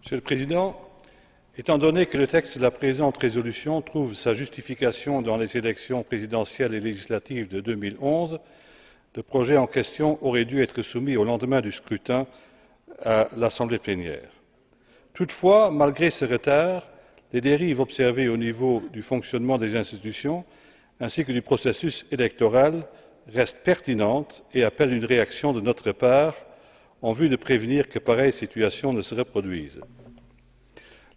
Monsieur le Président, étant donné que le texte de la présente résolution trouve sa justification dans les élections présidentielles et législatives de 2011, le projet en question aurait dû être soumis au lendemain du scrutin à l'Assemblée plénière. Toutefois, malgré ce retard, les dérives observées au niveau du fonctionnement des institutions ainsi que du processus électoral restent pertinentes et appellent une réaction de notre part en vue de prévenir que pareille situation ne se reproduise.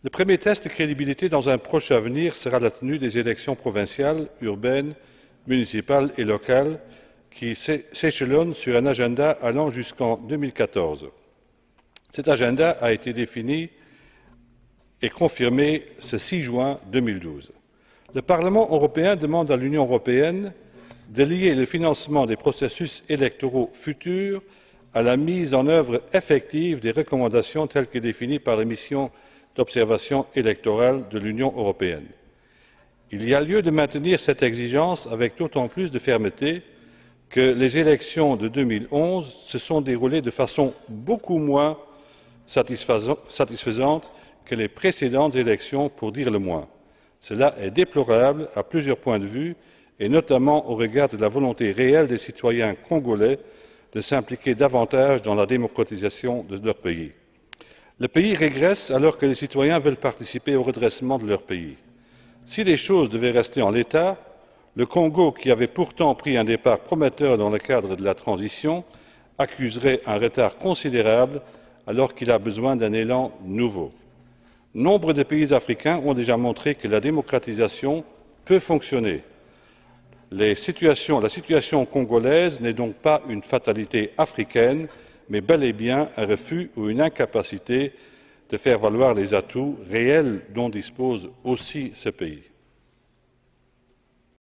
Le premier test de crédibilité dans un proche avenir sera la tenue des élections provinciales, urbaines, municipales et locales qui s'échelonnent sur un agenda allant jusqu'en 2014. Cet agenda a été défini et confirmé ce 6 juin 2012. Le Parlement européen demande à l'Union européenne de lier le financement des processus électoraux futurs à la mise en œuvre effective des recommandations telles que définies par la mission d'observation électorale de l'Union européenne. Il y a lieu de maintenir cette exigence avec d'autant plus de fermeté que les élections de 2011 se sont déroulées de façon beaucoup moins satisfaisante que les précédentes élections, pour dire le moins. Cela est déplorable à plusieurs points de vue, et notamment au regard de la volonté réelle des citoyens congolais de s'impliquer davantage dans la démocratisation de leur pays. Le pays régresse alors que les citoyens veulent participer au redressement de leur pays. Si les choses devaient rester en l'état, le Congo, qui avait pourtant pris un départ prometteur dans le cadre de la transition, accuserait un retard considérable alors qu'il a besoin d'un élan nouveau. Nombre de pays africains ont déjà montré que la démocratisation peut fonctionner. La situation congolaise n'est donc pas une fatalité africaine, mais bel et bien un refus ou une incapacité de faire valoir les atouts réels dont dispose aussi ce pays.